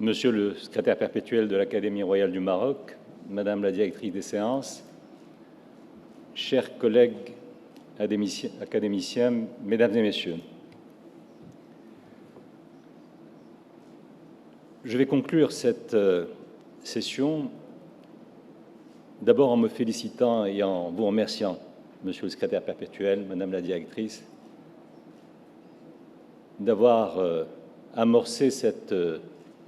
Monsieur le secrétaire perpétuel de l'Académie royale du Maroc, Madame la directrice des séances, chers collègues académiciens, Mesdames et Messieurs, je vais conclure cette session d'abord en me félicitant et en vous remerciant, Monsieur le secrétaire perpétuel, Madame la directrice, d'avoir amorcé cette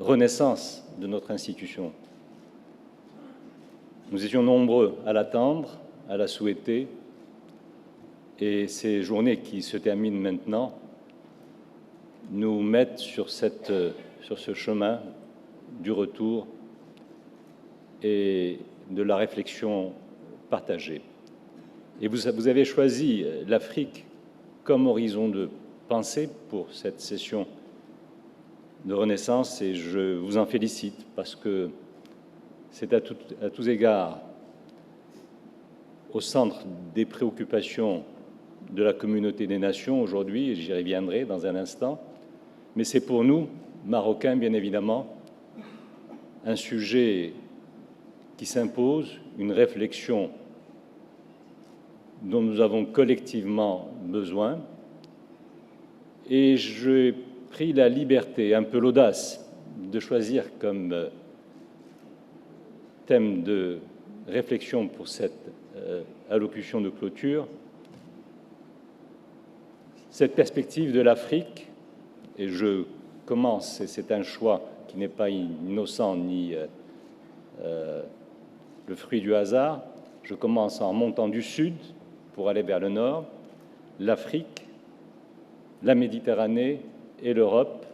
renaissance de notre institution. Nous étions nombreux à l'attendre, à la souhaiter, et ces journées qui se terminent maintenant nous mettent sur ce chemin du retour et de la réflexion partagée. Et vous avez choisi l'Afrique comme horizon de pensée pour cette session de renaissance, et je vous en félicite parce que c'est à tous égards au centre des préoccupations de la communauté des nations aujourd'hui, et j'y reviendrai dans un instant, mais c'est pour nous, Marocains, bien évidemment, un sujet qui s'impose, une réflexion dont nous avons collectivement besoin, et j'ai pris la liberté, un peu l'audace, de choisir comme thème de réflexion pour cette allocution de clôture cette perspective de l'Afrique, et je commence, et c'est un choix qui n'est pas innocent ni le fruit du hasard, je commence en montant du sud pour aller vers le nord, l'Afrique, la Méditerranée et l'Europe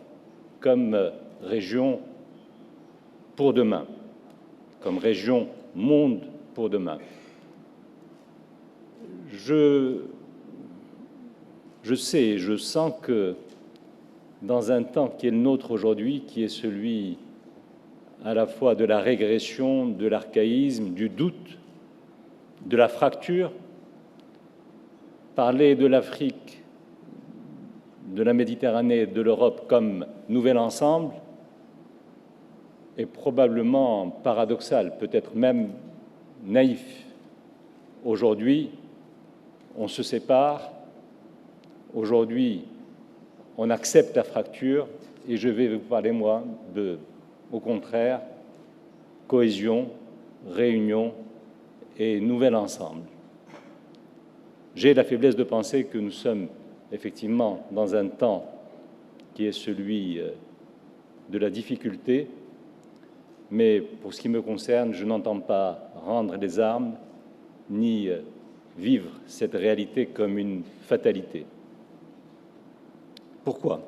comme région pour demain, comme région monde pour demain. Je sais, je sens que dans un temps qui est le nôtre aujourd'hui, qui est celui à la fois de la régression, de l'archaïsme, du doute, de la fracture, parler de l'Afrique, de la Méditerranée et de l'Europe comme nouvel ensemble est probablement paradoxal, peut-être même naïf. Aujourd'hui, on se sépare. Aujourd'hui, on accepte la fracture et je vais vous parler, moi, au contraire, cohésion, réunion et nouvel ensemble. J'ai la faiblesse de penser que nous sommes effectivement dans un temps qui est celui de la difficulté, mais pour ce qui me concerne, je n'entends pas rendre les armes ni vivre cette réalité comme une fatalité. Pourquoi?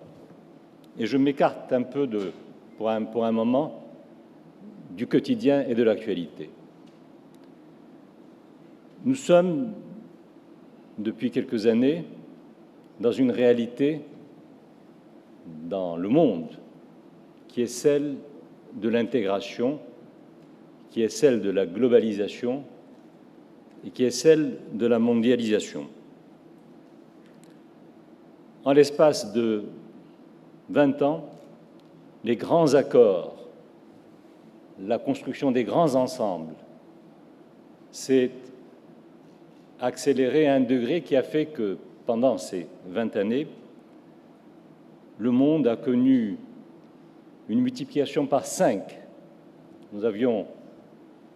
Et je m'écarte un peu pour un moment du quotidien et de l'actualité. Nous sommes, depuis quelques années, dans une réalité dans le monde qui est celle de l'intégration, qui est celle de la globalisation et qui est celle de la mondialisation. En l'espace de 20 ans, les grands accords, la construction des grands ensembles s'est accélérée à un degré qui a fait que, pendant ces 20 années, le monde a connu une multiplication par 5. Nous avions,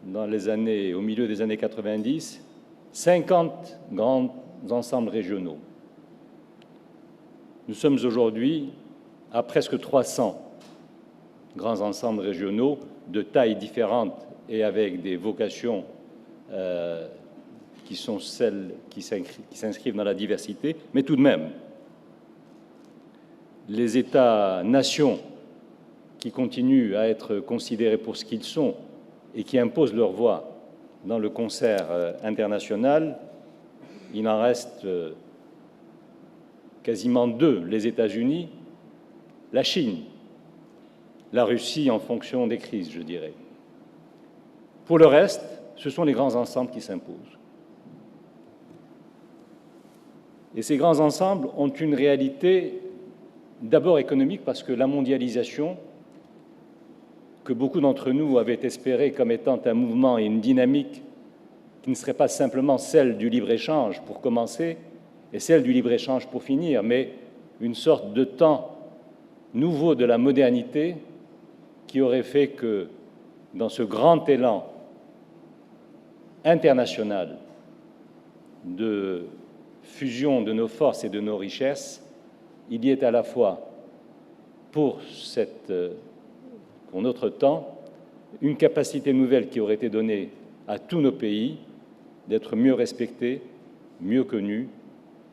au milieu des années 90, 50 grands ensembles régionaux. Nous sommes aujourd'hui à presque 300 grands ensembles régionaux de tailles différentes et avec des vocations qui sont celles qui s'inscrivent dans la diversité, mais tout de même, les États-nations qui continuent à être considérés pour ce qu'ils sont et qui imposent leur voix dans le concert international, il en reste quasiment 2, les États-Unis, la Chine, la Russie en fonction des crises, je dirais. Pour le reste, ce sont les grands ensembles qui s'imposent. Et ces grands ensembles ont une réalité d'abord économique, parce que la mondialisation que beaucoup d'entre nous avaient espéré comme étant un mouvement et une dynamique qui ne serait pas simplement celle du libre-échange pour commencer et celle du libre-échange pour finir, mais une sorte de temps nouveau de la modernité qui aurait fait que, dans ce grand élan international de fusion de nos forces et de nos richesses, il y ait à la fois pour notre temps une capacité nouvelle qui aurait été donnée à tous nos pays d'être mieux respectés, mieux connus,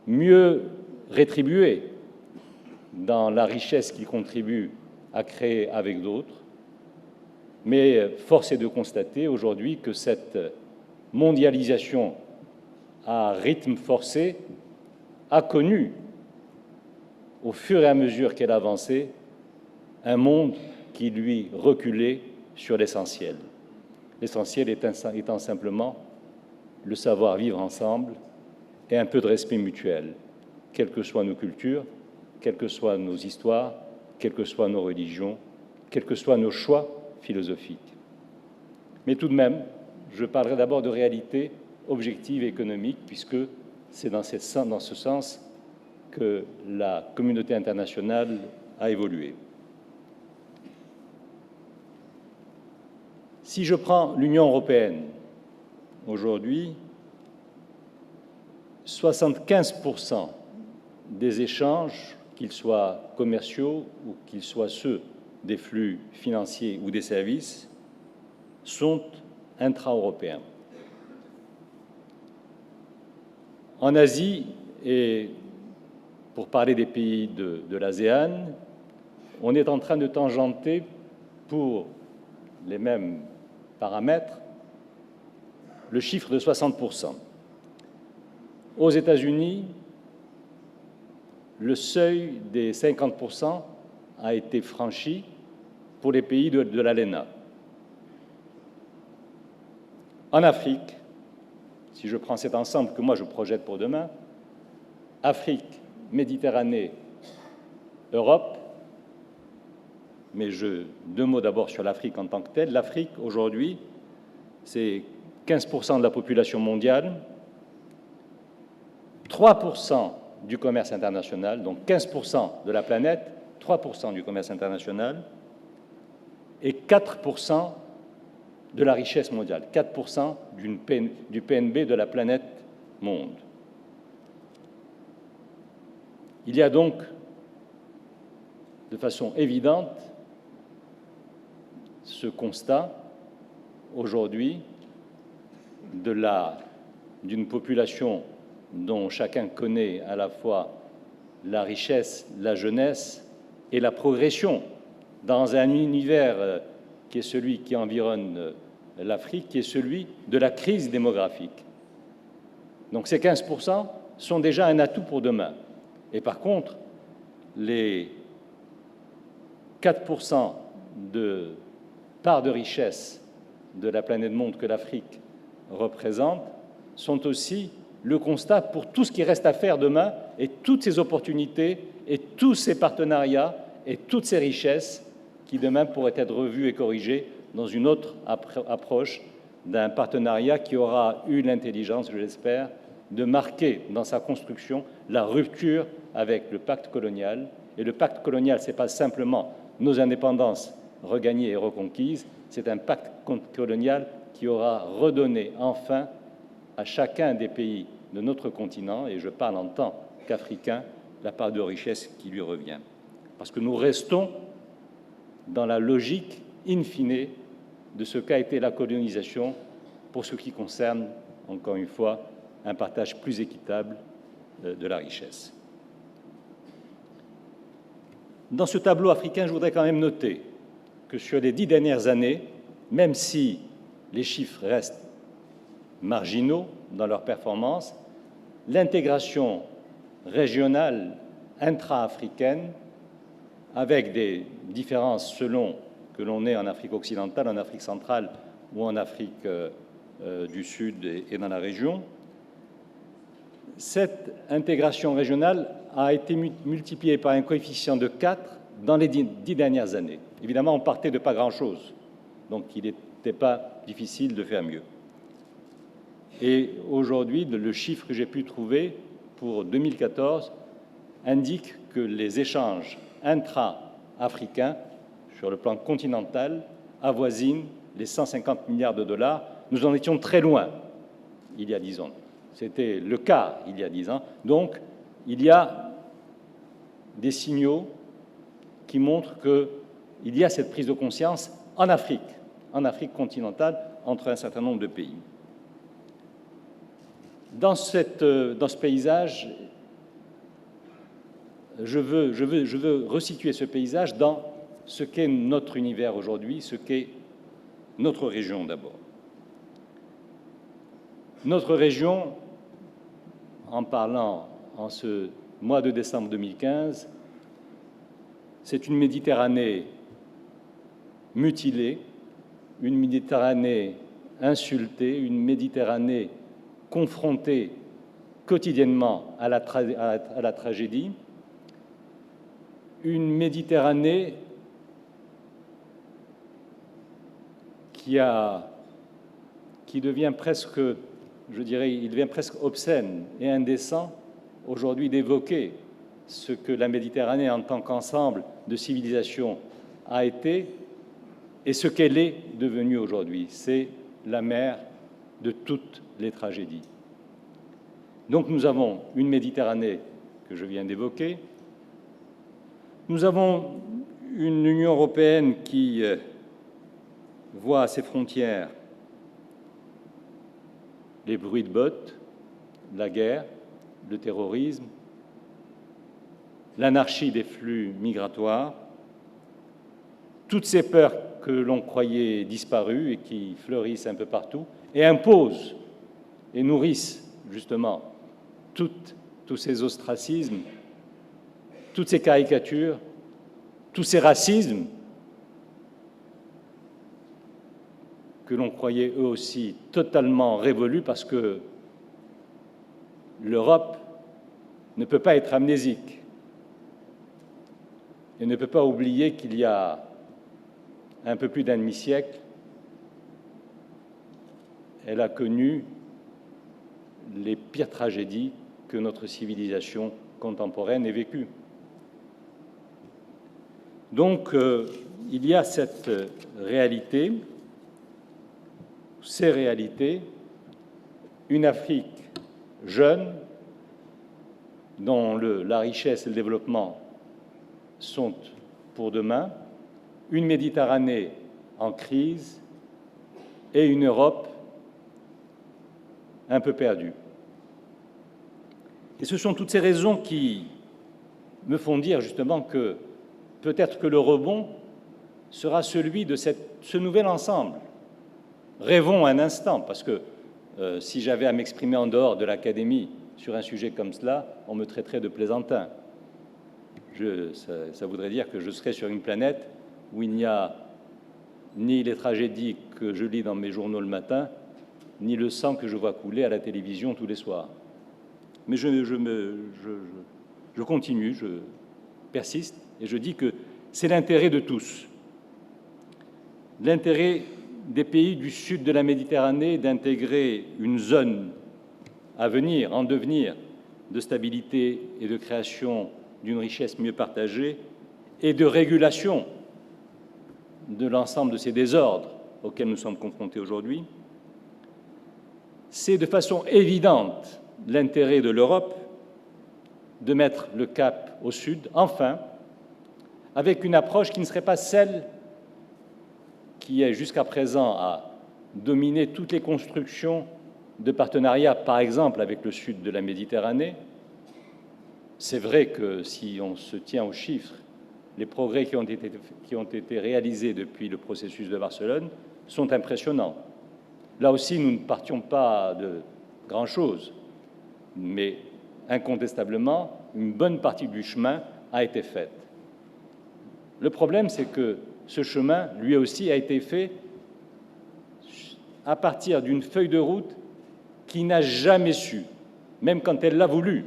mieux rétribués dans la richesse qu'ils contribuent à créer avec d'autres. Mais force est de constater aujourd'hui que cette mondialisation à rythme forcé a connu, au fur et à mesure qu'elle avançait, un monde qui lui reculait sur l'essentiel. L'essentiel étant simplement le savoir vivre ensemble et un peu de respect mutuel, quelles que soient nos cultures, quelles que soient nos histoires, quelles que soient nos religions, quels que soient nos choix philosophiques. Mais tout de même, je parlerai d'abord de réalité objective et économique, puisque c'est dans ce sens que la communauté internationale a évolué. Si je prends l'Union européenne, aujourd'hui, 75% des échanges, qu'ils soient commerciaux ou qu'ils soient ceux des flux financiers ou des services, sont intra-européens. En Asie, et pour parler des pays de l'ASEAN, on est en train de tangenter, pour les mêmes paramètres, le chiffre de 60%. Aux États-Unis, le seuil des 50% a été franchi pour les pays de l'ALENA. En Afrique, si je prends cet ensemble que moi je projette pour demain, Afrique, Méditerranée, Europe, mais deux mots d'abord sur l'Afrique en tant que telle. L'Afrique, aujourd'hui, c'est 15% de la population mondiale, 3% du commerce international, donc 15% de la planète, 3% du commerce international, et 4% de la richesse mondiale, 4% du PNB de la planète monde. Il y a donc, de façon évidente, ce constat, aujourd'hui, d'une population dont chacun connaît à la fois la richesse, la jeunesse et la progression dans un univers qui est celui qui environne l'Afrique, qui est celui de la crise démographique. Donc ces 15% sont déjà un atout pour demain. Et par contre, les 4% de part de richesse de la planète monde que l'Afrique représente sont aussi le constat pour tout ce qui reste à faire demain et toutes ces opportunités et tous ces partenariats et toutes ces richesses qui demain pourraient être revues et corrigées dans une autre approche d'un partenariat qui aura eu l'intelligence, je l'espère, de marquer dans sa construction la rupture avec le pacte colonial. Et le pacte colonial, ce n'est pas simplement nos indépendances regagnées et reconquises, c'est un pacte colonial qui aura redonné enfin à chacun des pays de notre continent, et je parle en tant qu'Africain, la part de richesse qui lui revient. Parce que nous restons dans la logique in fine de ce qu'a été la colonisation pour ce qui concerne, encore une fois, un partage plus équitable de la richesse. Dans ce tableau africain, je voudrais quand même noter que sur les 10 dernières années, même si les chiffres restent marginaux dans leur performance, l'intégration régionale intra-africaine, avec des différences selon que l'on est en Afrique occidentale, en Afrique centrale ou en Afrique du Sud et dans la région, cette intégration régionale a été multipliée par un coefficient de 4 dans les 10 dernières années. Évidemment, on partait de pas grand-chose. Donc il n'était pas difficile de faire mieux. Et aujourd'hui, le chiffre que j'ai pu trouver pour 2014 indique que les échanges intra-africains sur le plan continental avoisinent les 150 milliards de dollars. Nous en étions très loin il y a 10 ans. C'était le cas il y a 10 ans. Donc, il y a des signaux qui montrent qu'il y a cette prise de conscience en Afrique continentale, entre un certain nombre de pays. Dans ce paysage, je veux resituer ce paysage dans ce qu'est notre univers aujourd'hui, ce qu'est notre région d'abord. Notre région, en parlant en ce mois de décembre 2015, c'est une Méditerranée mutilée, une Méditerranée insultée, une Méditerranée confrontée quotidiennement à la tragédie, une Méditerranée qui devient presque, je dirais, il devient presque obscène et indécent aujourd'hui d'évoquer ce que la Méditerranée en tant qu'ensemble de civilisation a été et ce qu'elle est devenue aujourd'hui. C'est la mer de toutes les tragédies. Donc nous avons une Méditerranée que je viens d'évoquer. Nous avons une Union européenne qui voit à ses frontières les bruits de bottes, la guerre, le terrorisme, l'anarchie des flux migratoires, toutes ces peurs que l'on croyait disparues et qui fleurissent un peu partout et imposent et nourrissent justement tous ces ostracismes, toutes ces caricatures, tous ces racismes que l'on croyait eux aussi totalement révolus parce que l'Europe ne peut pas être amnésique et ne peut pas oublier qu'il y a un peu plus d'un demi-siècle, elle a connu les pires tragédies que notre civilisation contemporaine ait vécues. Donc, il y a cette réalité, ces réalités, une Afrique jeune, dont la richesse et le développement sont pour demain, une Méditerranée en crise et une Europe un peu perdue. Et ce sont toutes ces raisons qui me font dire justement que peut-être que le rebond sera celui de ce nouvel ensemble. Rêvons un instant, parce que si j'avais à m'exprimer en dehors de l'Académie sur un sujet comme cela, on me traiterait de plaisantin. Ça voudrait dire que je serais sur une planète où il n'y a ni les tragédies que je lis dans mes journaux le matin, ni le sang que je vois couler à la télévision tous les soirs. Mais je continue, je persiste, et je dis que c'est l'intérêt de tous. L'intérêt des pays du sud de la Méditerranée d'intégrer une zone à venir, en devenir, de stabilité et de création d'une richesse mieux partagée et de régulation de l'ensemble de ces désordres auxquels nous sommes confrontés aujourd'hui. C'est de façon évidente l'intérêt de l'Europe de mettre le cap au sud, enfin, avec une approche qui ne serait pas celle qui est jusqu'à présent à dominer toutes les constructions de partenariat, par exemple avec le sud de la Méditerranée. C'est vrai que si on se tient aux chiffres, les progrès qui ont été réalisés depuis le processus de Barcelone sont impressionnants. Là aussi, nous ne partions pas de grand-chose, mais incontestablement, une bonne partie du chemin a été faite. Le problème, c'est que ce chemin, lui aussi, a été fait à partir d'une feuille de route qui n'a jamais su, même quand elle l'a voulu,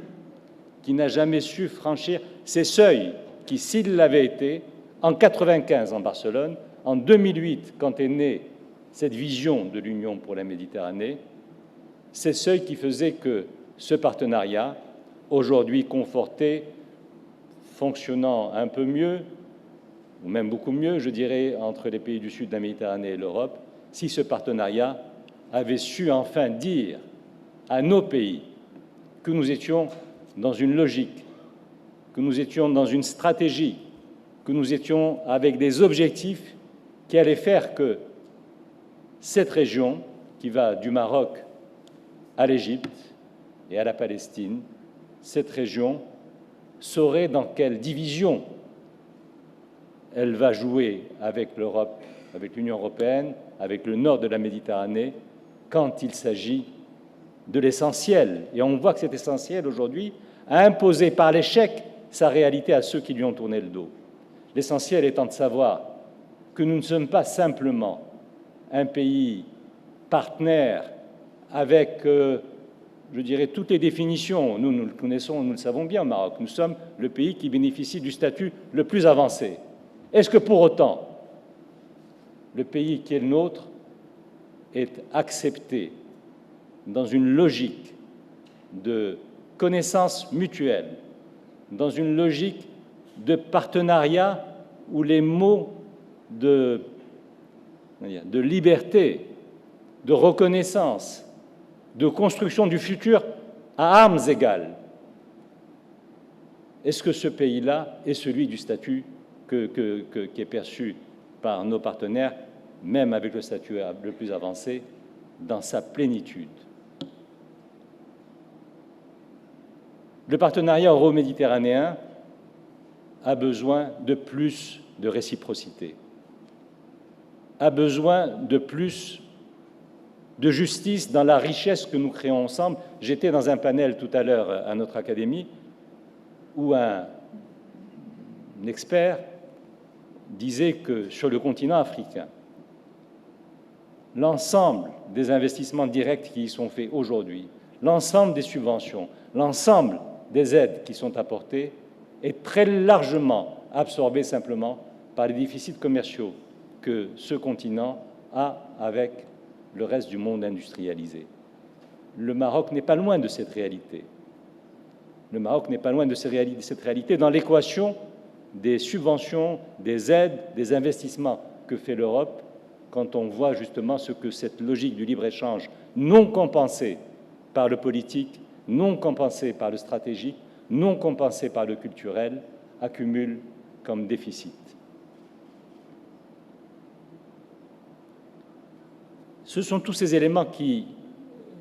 qui n'a jamais su franchir ces seuils qui, s'ils l'avaient été, en 1995 en Barcelone, En 2008, quand est née cette vision de l'Union pour la Méditerranée, c'est ce qui faisait que ce partenariat, aujourd'hui conforté, fonctionnant un peu mieux, ou même beaucoup mieux, je dirais, entre les pays du sud de la Méditerranée et l'Europe, si ce partenariat avait su enfin dire à nos pays que nous étions dans une logique, que nous étions dans une stratégie, que nous étions avec des objectifs qui allaient faire que cette région, qui va du Maroc à l'Égypte et à la Palestine, cette région saurait dans quelle division elle va jouer avec l'Europe, avec l'Union européenne, avec le nord de la Méditerranée, quand il s'agit de l'essentiel. Et on voit que cet essentiel, aujourd'hui, a imposé par l'échec sa réalité à ceux qui lui ont tourné le dos. L'essentiel étant de savoir que nous ne sommes pas simplement un pays partenaire avec, je dirais, toutes les définitions. Nous le connaissons, nous le savons bien au Maroc. Nous sommes le pays qui bénéficie du statut le plus avancé. Est-ce que pour autant, le pays qui est le nôtre est accepté dans une logique de connaissance mutuelle, dans une logique de partenariat où les mots de liberté, de reconnaissance, de construction du futur à armes égales? Est-ce que ce pays-là est celui du statut qui est perçu par nos partenaires, même avec le statut le plus avancé, dans sa plénitude? Le partenariat euro-méditerranéen a besoin de plus de réciprocité, a besoin de plus de justice dans la richesse que nous créons ensemble. J'étais dans un panel tout à l'heure à notre académie où un expert disait que sur le continent africain, l'ensemble des investissements directs qui y sont faits aujourd'hui, l'ensemble des subventions, l'ensemble des aides qui sont apportées est très largement absorbé simplement par les déficits commerciaux que ce continent a avec le reste du monde industrialisé. Le Maroc n'est pas loin de cette réalité. Le Maroc n'est pas loin de cette réalité dans l'équation des subventions, des aides, des investissements que fait l'Europe quand on voit justement ce que cette logique du libre-échange non compensée par le politique, non compensée par le stratégique, non compensée par le culturel, accumule comme déficit. Ce sont tous ces éléments qui,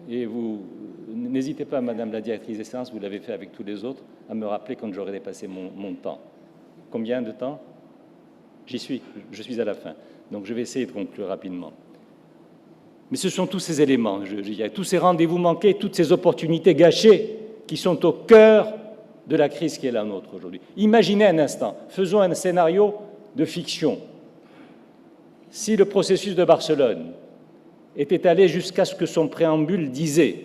et vous n'hésitez pas, Madame la directrice des séances, vous l'avez fait avec tous les autres, à me rappeler quand j'aurai dépassé mon temps. Combien de temps? J'y suis, je suis à la fin. Donc je vais essayer de conclure rapidement. Mais ce sont tous ces éléments, je dirais, tous ces rendez-vous manqués, toutes ces opportunités gâchées qui sont au cœur de la crise qui est la nôtre aujourd'hui. Imaginez un instant, faisons un scénario de fiction. Si le processus de Barcelone était allé jusqu'à ce que son préambule disait,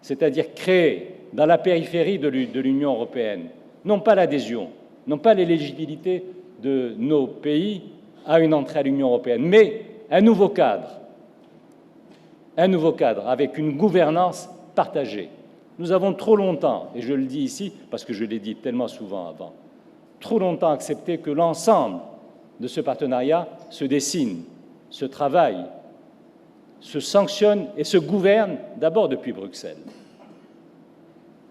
c'est-à-dire créer dans la périphérie de l'Union européenne, non pas l'adhésion, non pas l'éligibilité de nos pays à une entrée à l'Union européenne, mais un nouveau cadre avec une gouvernance partagée. Nous avons trop longtemps, et je le dis ici parce que je l'ai dit tellement souvent avant, trop longtemps accepté que l'ensemble de ce partenariat se dessine, se travaille, se sanctionne et se gouverne d'abord depuis Bruxelles.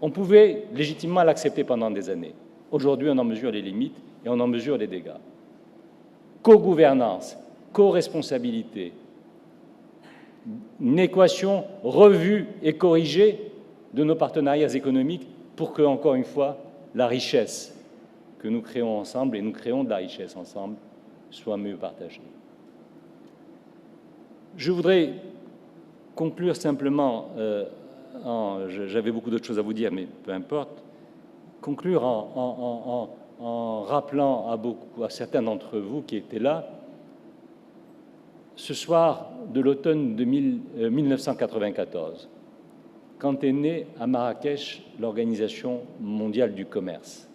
On pouvait légitimement l'accepter pendant des années. Aujourd'hui, on en mesure les limites et on en mesure les dégâts. Co-gouvernance, co-responsabilité, une équation revue et corrigée de nos partenariats économiques pour que, encore une fois, la richesse que nous créons ensemble, et nous créons de la richesse ensemble, soit mieux partagée. Je voudrais conclure simplement, j'avais beaucoup d'autres choses à vous dire, mais peu importe, conclure en rappelant à certains d'entre vous qui étaient là, ce soir de l'automne de 1994, quand est née à Marrakech l'Organisation mondiale du commerce.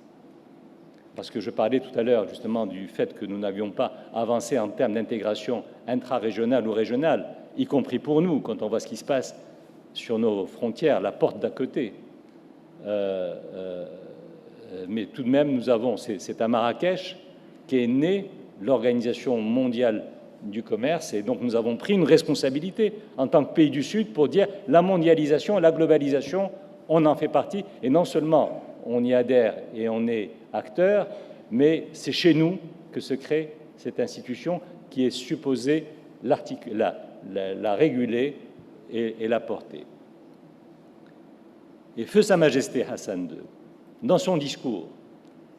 parce que je parlais tout à l'heure justement du fait que nous n'avions pas avancé en termes d'intégration intra-régionale ou régionale, y compris pour nous, quand on voit ce qui se passe sur nos frontières, la porte d'à côté. Mais tout de même, nous avons, c'est à Marrakech qu'est née l'Organisation mondiale du commerce, et donc nous avons pris une responsabilité en tant que pays du Sud pour dire la mondialisation, la globalisation, on en fait partie, et non seulement on y adhère et on est acteur, mais c'est chez nous que se crée cette institution qui est supposée la réguler et la porter. Et Feu Sa Majesté Hassan II, dans son discours,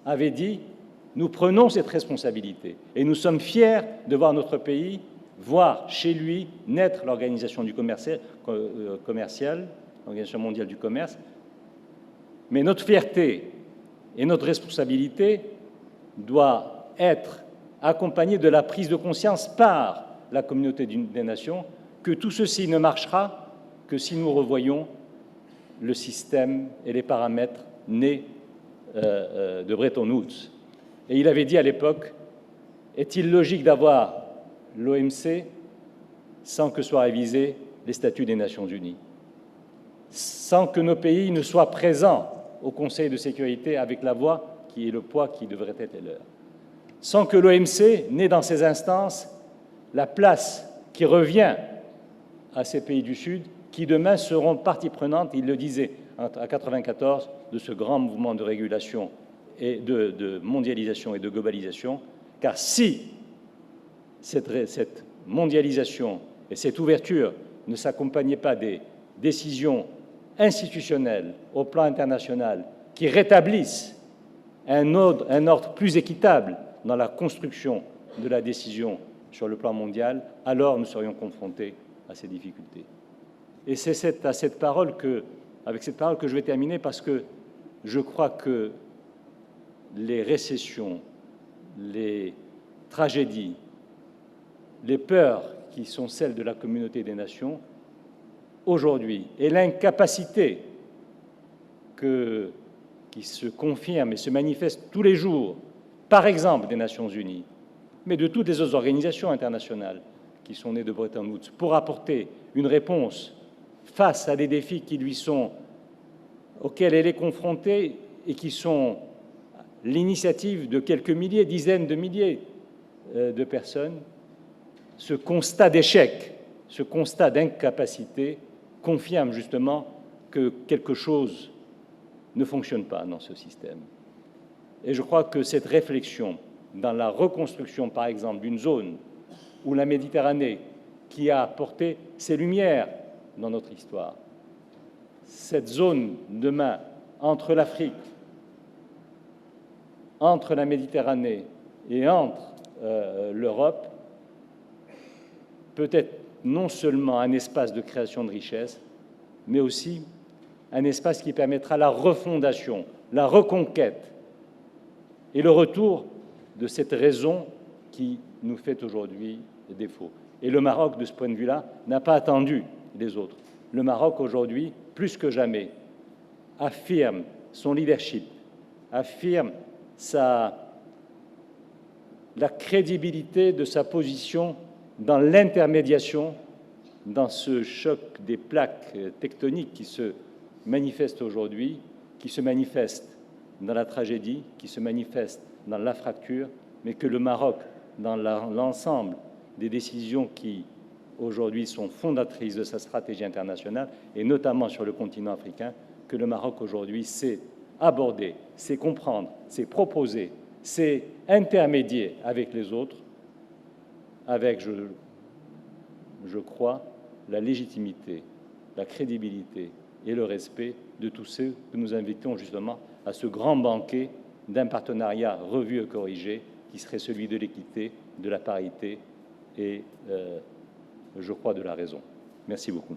avait dit « Nous prenons cette responsabilité et nous sommes fiers de voir notre pays, voir chez lui naître l'Organisation commerciale, l'Organisation mondiale du commerce. Mais notre fierté et notre responsabilité doit être accompagnée de la prise de conscience par la communauté des nations que tout ceci ne marchera que si nous revoyons le système et les paramètres nés de Bretton Woods. Et il avait dit à l'époque, est-il logique d'avoir l'OMC sans que soient révisés les statuts des Nations Unies, sans que nos pays ne soient présents au Conseil de sécurité avec la voix qui est le poids qui devrait être leur, sans que l'OMC n'ait dans ces instances la place qui revient à ces pays du Sud, qui demain seront partie prenante, il le disait à 1994, de ce grand mouvement de régulation et de mondialisation et de globalisation, car si cette mondialisation et cette ouverture ne s'accompagnaient pas des décisions institutionnelles au plan international qui rétablissent un ordre plus équitable dans la construction de la décision sur le plan mondial, alors nous serions confrontés à ces difficultés. Et c'est avec cette parole que je vais terminer, parce que je crois que les récessions, les tragédies, les peurs qui sont celles de la communauté des nations aujourd'hui, et l'incapacité qui se confirme et se manifeste tous les jours, par exemple des Nations Unies, mais de toutes les autres organisations internationales qui sont nées de Bretton Woods, pour apporter une réponse face à des défis auxquels elle est confrontée et qui sont l'initiative de quelques milliers, dizaines de milliers de personnes, ce constat d'échec, ce constat d'incapacité confirme justement que quelque chose ne fonctionne pas dans ce système. Et je crois que cette réflexion dans la reconstruction, par exemple, d'une zone où la Méditerranée, qui a apporté ses lumières dans notre histoire, cette zone demain entre l'Afrique, entre la Méditerranée et entre l'Europe, peut être non seulement un espace de création de richesse, mais aussi un espace qui permettra la refondation, la reconquête et le retour de cette raison qui nous fait aujourd'hui défaut. Et le Maroc, de ce point de vue-là, n'a pas attendu les autres. Le Maroc, aujourd'hui, plus que jamais, affirme son leadership, affirme la crédibilité de sa position dans l'intermédiation, dans ce choc des plaques tectoniques qui se manifeste aujourd'hui, qui se manifeste dans la tragédie, qui se manifeste dans la fracture, mais que le Maroc, dans l'ensemble des décisions qui aujourd'hui sont fondatrices de sa stratégie internationale, et notamment sur le continent africain, que le Maroc aujourd'hui sait aborder, sait comprendre, sait proposer, sait intermédier avec les autres, avec, je crois, la légitimité, la crédibilité et le respect de tous ceux que nous invitons justement à ce grand banquet d'un partenariat revu et corrigé qui serait celui de l'équité, de la parité et, je crois, de la raison. Merci beaucoup.